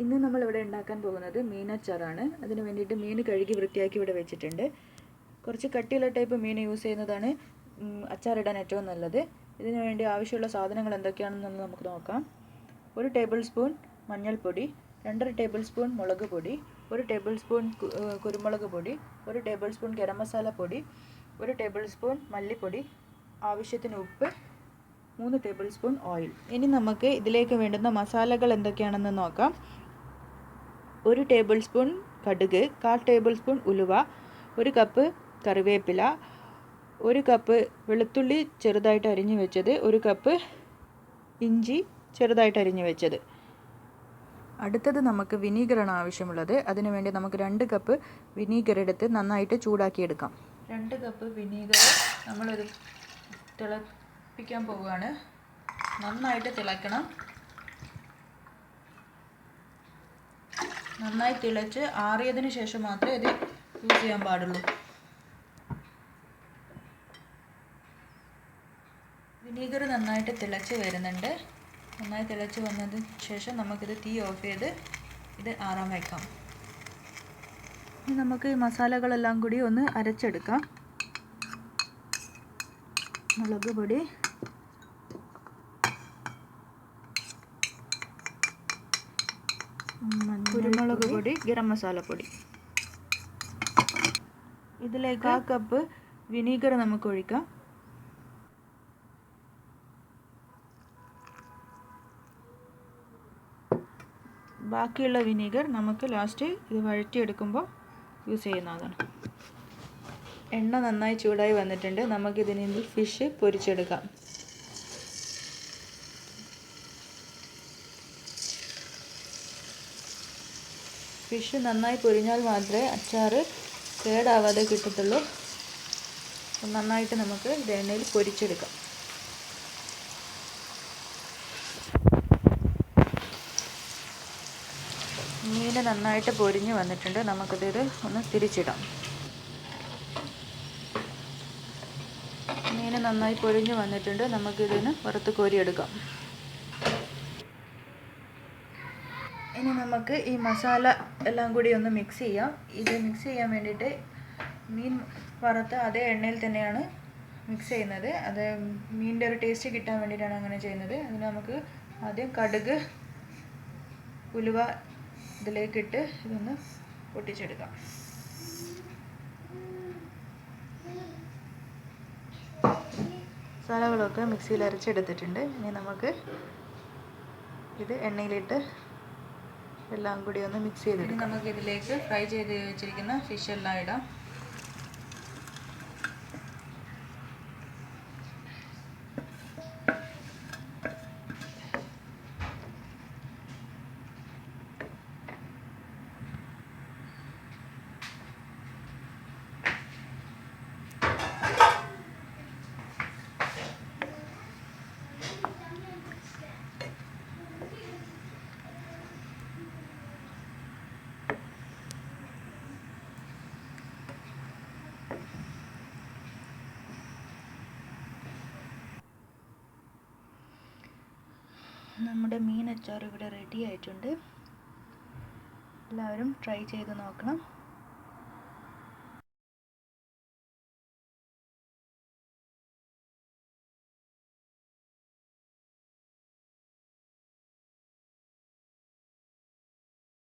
ഇന്ന് നമ്മൾ ഇവിടെ ഉണ്ടാക്കാൻ പോകുന്നത് മീനച്ചാറാണ്. അതിന് വേണ്ടിയിട്ട് മീൻ കഴുകി വൃത്തിയാക്കി ഇവിടെ വെച്ചിട്ടുണ്ട്. കുറച്ച് കട്ടിയുള്ള ടൈപ്പ് മീൻ യൂസ് ചെയ്യുന്നതാണ് അച്ചാറിടാൻ ഏറ്റവും നല്ലത്. ഇതിനു വേണ്ടി ആവശ്യമുള്ള സാധനങ്ങൾ എന്തൊക്കെയാണെന്ന് നമുക്ക് നോക്കാം. 1 ടേബിൾ സ്പൂൺ മഞ്ഞൾപ്പൊടി, 2.5 ടേബിൾ സ്പൂൺ മുളക് പൊടി, 1 ടേബിൾ സ്പൂൺ കുരുമുളക് പൊടി, 1 ടേബിൾ സ്പൂൺ ഗരം മസാല പൊടി, 1 ടേബിൾ സ്പൂൺ മല്ലിപ്പൊടി, ആവശ്യത്തിന് ഉപ്പ്, 3 ടേബിൾ സ്പൂൺ ഓയിൽ. ഇനി നമുക്ക് ഇതിലേക്ക് വേണ്ടുന്ന മസാലകൾ എന്തൊക്കെയാണെന്ന് നോക്കാം. 1 ടേബിൾ സ്പൂൺ കടുക്, 1/4 ടേബിൾ സ്പൂൺ ഉലുവ, 1 കപ്പ് കറിവേപ്പില, 1 കപ്പ് വെളുത്തുള്ളി ചെറുതായിട്ട് അരിഞ്ഞു വെച്ചത്, 1 കപ്പ് ഇഞ്ചി ചെറുതായിട്ട് അരിഞ്ഞു വെച്ചത്. അടുത്തത് നമുക്ക് വിനീഗറാണ് ആവശ്യമുള്ളത്. അതിനുവേണ്ടി നമുക്ക് 2 കപ്പ് വിനീഗർ എടുത്ത് നന്നായിട്ട് ചൂടാക്കിയെടുക്കാം. 2 കപ്പ് വിനീഗർ നമ്മളൊരു തിളപ്പിക്കാൻ പോവുകയാണ്. നന്നായിട്ട് തിളക്കണം. നന്നായി തിളച്ച് ആറിയതിന് ശേഷം മാത്രമേ ഇത് യൂസ് ചെയ്യാൻ പാടുള്ളൂ. വിനീഗർ നന്നായിട്ട് തിളച്ച് വരുന്നുണ്ട്. നന്നായി തിളച്ച് വന്നതിന് ശേഷം നമുക്കിത് തീ ഓഫ് ചെയ്ത് ഇത് ആറാൻ വയ്ക്കാം. ഇനി നമുക്ക് ഈ മസാലകളെല്ലാം കൂടി ഒന്ന് അരച്ചെടുക്കാം. മുളക് പൊടി, കുരുമുളക് പൊടി, ഗരം മസാല പൊടി. ഇതിലേക്ക് 1 കപ്പ് വിനീഗർ നമുക്ക് ഒഴിക്കാം. ബാക്കിയുള്ള വിനീഗർ നമുക്ക് ലാസ്റ്റ് ഇത് വഴറ്റിയെടുക്കുമ്പോൾ യൂസ് ചെയ്യുന്നതാണ്. എണ്ണ നന്നായി ചൂടായി വന്നിട്ടുണ്ട്. നമുക്കിതിനിൽ ഫിഷ് പൊരിച്ചെടുക്കാം. ഫിഷ് നന്നായി പൊരിഞ്ഞാൽ മാത്രമേ അച്ചാർ കേടാവാതെ കിട്ടത്തുള്ളൂ. നന്നായിട്ട് നമുക്ക് ഇത് എണ്ണയിൽ പൊരിച്ചെടുക്കാം. മീൻ നന്നായിട്ട് പൊരിഞ്ഞ് വന്നിട്ടുണ്ട്. നമുക്കിത് ഒന്ന് തിരിച്ചിടാം. മീൻ നന്നായി പൊരിഞ്ഞ് വന്നിട്ടുണ്ട്. നമുക്കിതിന് വറുത്ത് കോരിയെടുക്കാം. ഇനി നമുക്ക് ഈ മസാല എല്ലാം കൂടി ഒന്ന് മിക്സ് ചെയ്യാം. ഇത് മിക്സ് ചെയ്യാൻ വേണ്ടിയിട്ട് മീൻ വറുത്ത അതേ എണ്ണയിൽ തന്നെയാണ് മിക്സ് ചെയ്യുന്നത്. അത് മീനിൻ്റെ ഒരു ടേസ്റ്റ് കിട്ടാൻ വേണ്ടിയിട്ടാണ് അങ്ങനെ ചെയ്യുന്നത്. അതിന് നമുക്ക് ആദ്യം കടുക്, ഉലുവ ഇതിലേക്കിട്ട് ഇതൊന്ന് പൊട്ടിച്ചെടുക്കാം. മസാലകളൊക്കെ മിക്സിയിൽ അരച്ചെടുത്തിട്ടുണ്ട്. ഇനി നമുക്ക് ഇത് എണ്ണയിലിട്ട് എല്ലാം കൂടി ഒന്ന് മിക്സ് ചെയ്തെടുക്കാം. നമുക്ക് ഇതിലേക്ക് ഫ്രൈ ചെയ്ത് വെച്ചിരിക്കുന്ന ഫിഷ് എല്ലാം ഇടാം. നമ്മുടെ മീൻ അച്ചാർ ഇവിടെ റെഡി ആയിട്ടുണ്ട്. എല്ലാവരും ട്രൈ ചെയ്ത് നോക്കണം.